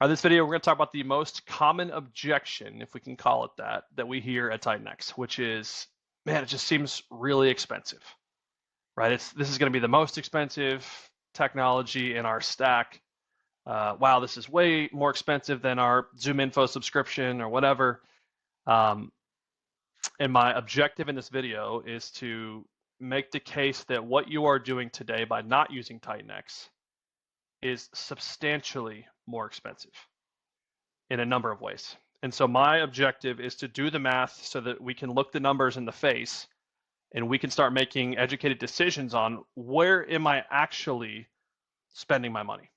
In this video, we're going to talk about the most common objection, if we can call it that we hear at TitanX, which is, man, it just seems really expensive, right? This is going to be the most expensive technology in our stack. Wow, this is way more expensive than our ZoomInfo subscription or whatever. And my objective in this video is to make the case that what you are doing today by not using TitanX is substantially more expensive in a number of ways. And so my objective is to do the math so that we can look the numbers in the face and we can start making educated decisions on where am I actually spending my money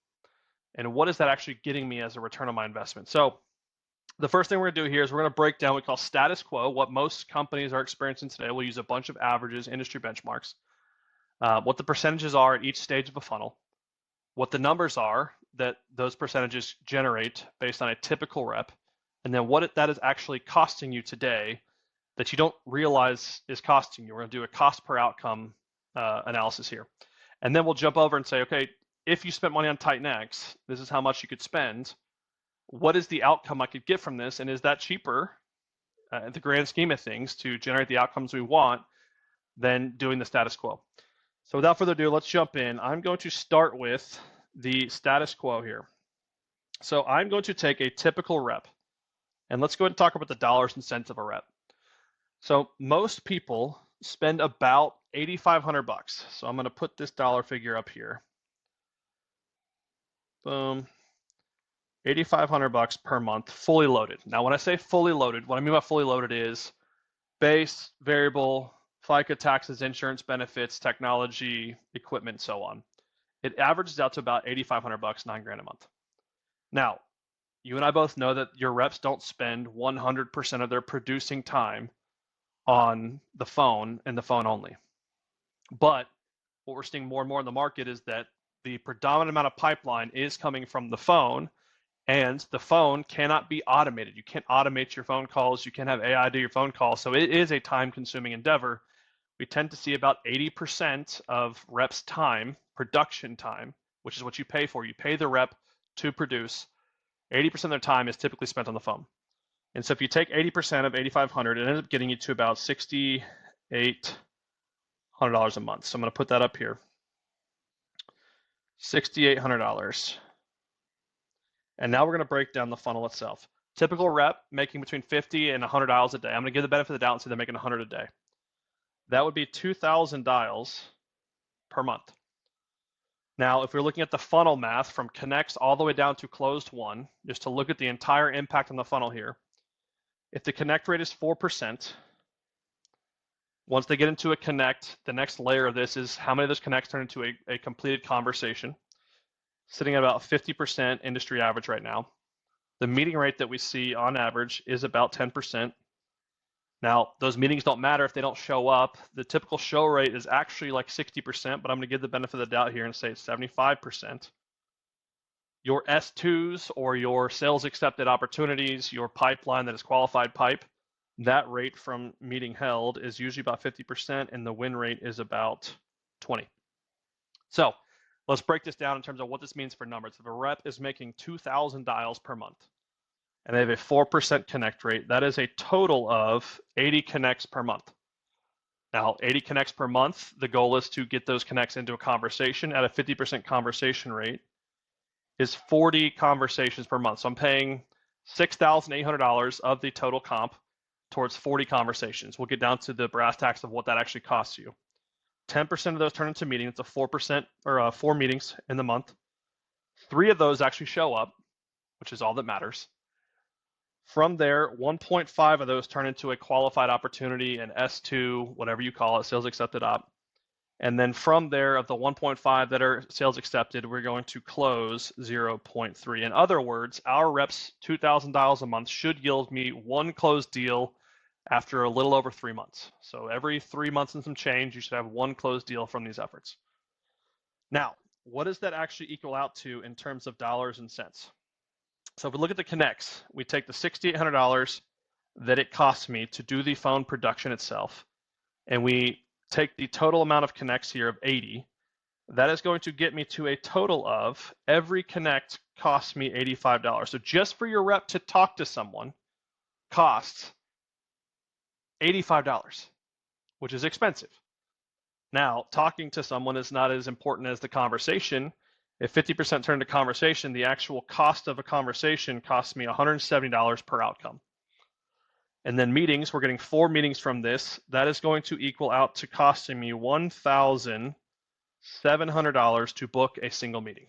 and what is that actually getting me as a return on my investment. So the first thing we're going to do here is we're going to break down what we call status quo, what most companies are experiencing today. We'll use a bunch of averages, industry benchmarks, what the percentages are at each stage of a funnel, what the numbers are that those percentages generate based on a typical rep, and then what that is actually costing you today that you don't realize is costing you. We're going to do a cost per outcome analysis here. And then we'll jump over and say, okay, if you spent money on TitanX, this is how much you could spend. What is the outcome I could get from this? And is that cheaper in the grand scheme of things to generate the outcomes we want than doing the status quo? So without further ado, let's jump in. I'm going to start with the status quo here. So I'm going to take a typical rep, and let's go ahead and talk about the dollars and cents of a rep. So most people spend about $8,500. So I'm going to put this dollar figure up here. Boom. $8,500 per month, fully loaded. Now, when I say fully loaded, what I mean by fully loaded is base, variable, FICA, taxes, insurance, benefits, technology, equipment, so on. It averages out to about $8,500, $9,000 a month. Now, you and I both know that your reps don't spend 100% of their producing time on the phone and the phone only. But what we're seeing more and more in the market is that the predominant amount of pipeline is coming from the phone, and the phone cannot be automated. You can't automate your phone calls. You can't have AI do your phone calls. So it is a time-consuming endeavor. We tend to see about 80% of reps' time, production time, which is what you pay for. You pay the rep to produce. 80% of their time is typically spent on the phone. And so if you take 80% of 8,500, it ends up getting you to about $6,800 a month. So I'm going to put that up here. $6,800. And now we're going to break down the funnel itself. Typical rep making between 50 and 100 dials a day. I'm going to give the benefit of the doubt and say they're making 100 a day. That would be 2,000 dials per month. Now, if we're looking at the funnel math from connects all the way down to closed won, just to look at the entire impact on the funnel here, if the connect rate is 4%, once they get into a connect, the next layer of this is how many of those connects turn into a completed conversation, sitting at about 50% industry average right now. The meeting rate that we see on average is about 10%. Now, those meetings don't matter if they don't show up. The typical show rate is actually like 60%, but I'm going to give the benefit of the doubt here and say it's 75%. Your S2s or your sales accepted opportunities, your pipeline that is qualified pipe, that rate from meeting held is usually about 50%, and the win rate is about 20. So let's break this down in terms of what this means for numbers. If a rep is making 2,000 dials per month, and they have a 4% connect rate, that is a total of 80 connects per month. Now, 80 connects per month, the goal is to get those connects into a conversation at a 50% conversation rate is 40 conversations per month. So I'm paying $6,800 of the total comp towards 40 conversations. We'll get down to the brass tacks of what that actually costs you. 10% of those turn into meetings. It's a 4% or 4 meetings in the month. 3 of those actually show up, which is all that matters. From there, 1.5 of those turn into a qualified opportunity, an S2, whatever you call it, sales accepted op. And then from there, of the 1.5 that are sales accepted, we're going to close 0.3. In other words, our reps, 2,000 dials a month should yield me 1 closed deal after a little over 3 months. So every 3 months and some change, you should have 1 closed deal from these efforts. Now, what does that actually equal out to in terms of dollars and cents? So if we look at the connects, we take the $6,800 that it costs me to do the phone production itself, and we take the total amount of connects here of 80, that is going to get me to a total of, every connect costs me $85. So just for your rep to talk to someone costs $85, which is expensive. Now, talking to someone is not as important as the conversation. If 50% turn to conversation, the actual cost of a conversation costs me $170 per outcome. And then meetings, we're getting 4 meetings from this. That is going to equal out to costing me $1,700 to book a single meeting.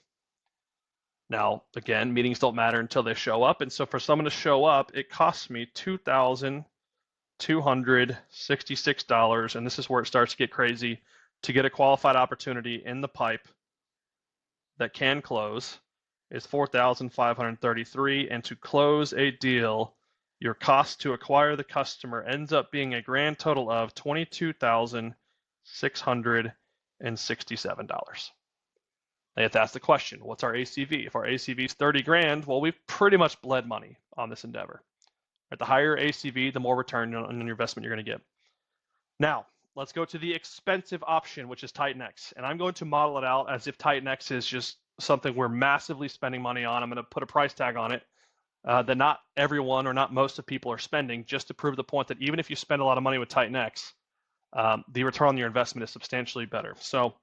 Now, again, meetings don't matter until they show up. And so for someone to show up, it costs me $2,266. And this is where it starts to get crazy. To get a qualified opportunity in the pipe that can close is $4,533. And to close a deal, your cost to acquire the customer ends up being a grand total of $22,667. They have to ask the question, what's our ACV? If our ACV is 30 grand, well, we've pretty much bled money on this endeavor. At the higher ACV, the more return on your investment you're going to get. Now, let's go to the expensive option, which is TitanX. And I'm going to model it out as if TitanX is just something we're massively spending money on. I'm going to put a price tag on it that not everyone or not most of people are spending, just to prove the point that even if you spend a lot of money with TitanX, the return on your investment is substantially better. So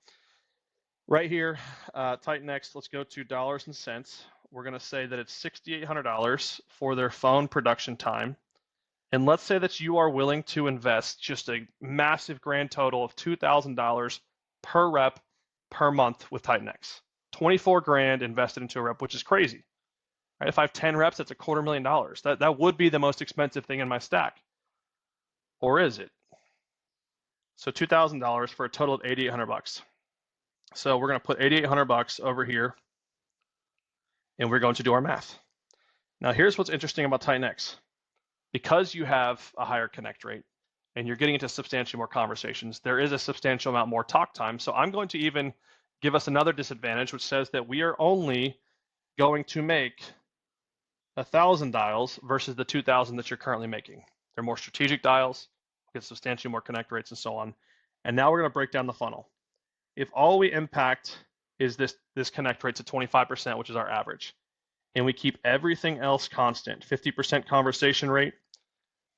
right here, TitanX, let's go to dollars and cents. We're going to say that it's $6,800 for their phone production time. And let's say that you are willing to invest just a massive grand total of $2,000 per rep per month with TitanX. 24 grand invested into a rep, which is crazy. Right? If I have 10 reps, that's $250,000. That would be the most expensive thing in my stack. Or is it? So $2,000 for a total of $8,800. So we're going to put $8,800 over here, and we're going to do our math. Now here's what's interesting about TitanX. Because you have a higher connect rate and you're getting into substantially more conversations, there is a substantial amount more talk time. So I'm going to even give us another disadvantage, which says that we are only going to make 1,000 dials versus the 2,000 that you're currently making. They're more strategic dials, get substantially more connect rates and so on. And now we're going to break down the funnel. If all we impact is this connect rate to 25%, which is our average, and we keep everything else constant, 50% conversation rate,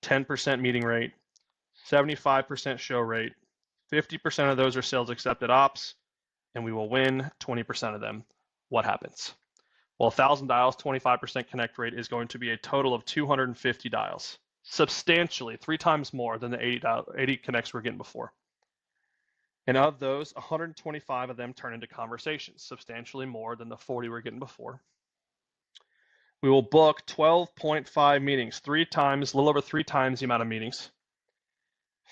10% meeting rate, 75% show rate, 50% of those are sales accepted ops, and we will win 20% of them. What happens? Well, 1,000 dials, 25% connect rate is going to be a total of 250 dials, substantially 3 times more than the 80 connects we're getting before. And of those, 125 of them turn into conversations, substantially more than the 40 we're getting before. We will book 12.5 meetings, 3 times, a little over 3 times the amount of meetings.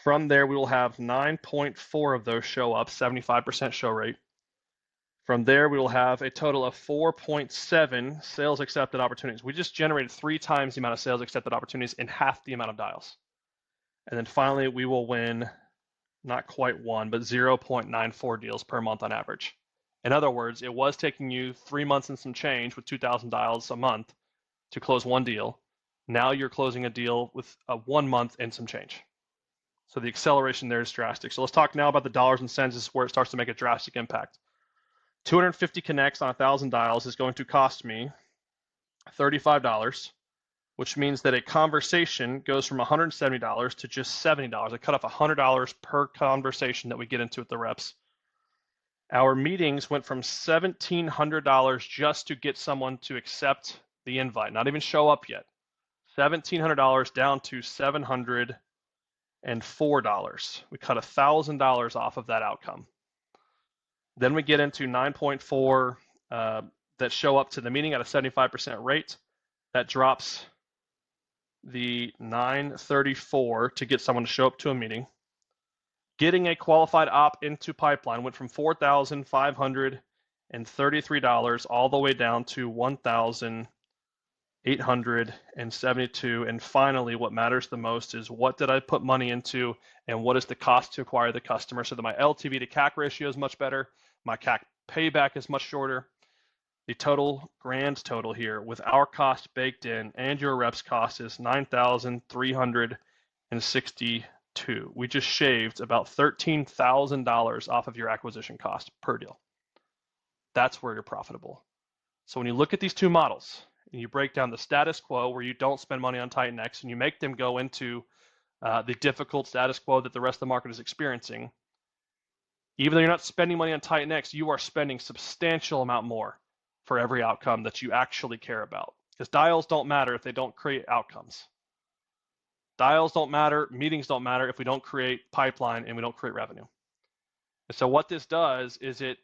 From there, we will have 9.4 of those show up, 75% show rate. From there, we will have a total of 4.7 sales accepted opportunities. We just generated 3 times the amount of sales accepted opportunities in half the amount of dials. And then finally, we will win not quite 1, but 0.94 deals per month on average. In other words, it was taking you 3 months and some change with 2,000 dials a month to close 1 deal. Now you're closing a deal with 1 month and some change. So the acceleration there is drastic. So let's talk now about the dollars and cents. This is where it starts to make a drastic impact. 250 connects on 1,000 dials is going to cost me $35, which means that a conversation goes from $170 to just $70. I cut off $100 per conversation that we get into with the reps. Our meetings went from $1,700 just to get someone to accept the invite, not even show up yet. $1,700 down to $704. We cut $1,000 off of that outcome. Then we get into 9.4 that show up to the meeting at a 75% rate. That drops the 934 to get someone to show up to a meeting. Getting a qualified op into pipeline went from $4,533 all the way down to $1,872. And finally, what matters the most is what did I put money into and what is the cost to acquire the customer, so that my LTV to CAC ratio is much better, my CAC payback is much shorter. The grand total here with our cost baked in and your reps cost is $9,362. We just shaved about $13,000 off of your acquisition cost per deal. that's where you're profitable. So when you look at these two models and you break down the status quo where you don't spend money on TitanX and you make them go into the difficult status quo that the rest of the market is experiencing, even though you're not spending money on TitanX, you are spending substantial amount more for every outcome that you actually care about. Because dials don't matter if they don't create outcomes. Dials don't matter, meetings don't matter if we don't create pipeline and we don't create revenue. And so what this does is it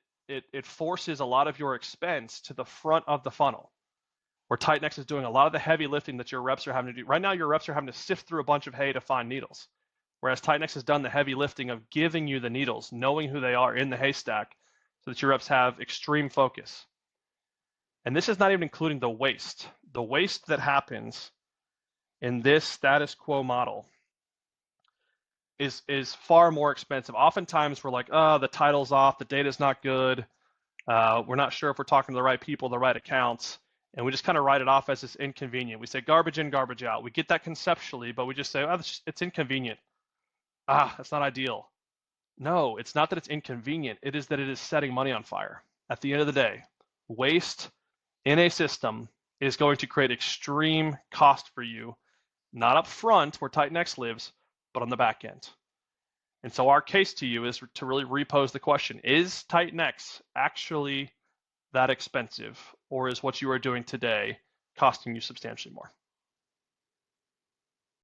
forces a lot of your expense to the front of the funnel, where TitanX is doing a lot of the heavy lifting that your reps are having to do. Right now, your reps are having to sift through a bunch of hay to find needles, whereas TitanX has done the heavy lifting of giving you the needles, knowing who they are in the haystack, so that your reps have extreme focus. And this is not even including the waste. The waste that happens in this status quo model is far more expensive. Oftentimes we're like, oh, the title's off, the data's not good, we're not sure if we're talking to the right people, the right accounts, and we just kind of write it off as it's inconvenient. We say garbage in, garbage out. We get that conceptually, but we just say, oh, it's inconvenient. That's not ideal. No, it's not that it's inconvenient. It is that it is setting money on fire. At the end of the day, waste in a system is going to create extreme cost for you, not up front where TitanX lives, but on the back end. And so our case to you is to really repose the question, is TitanX actually that expensive, or is what you are doing today costing you substantially more?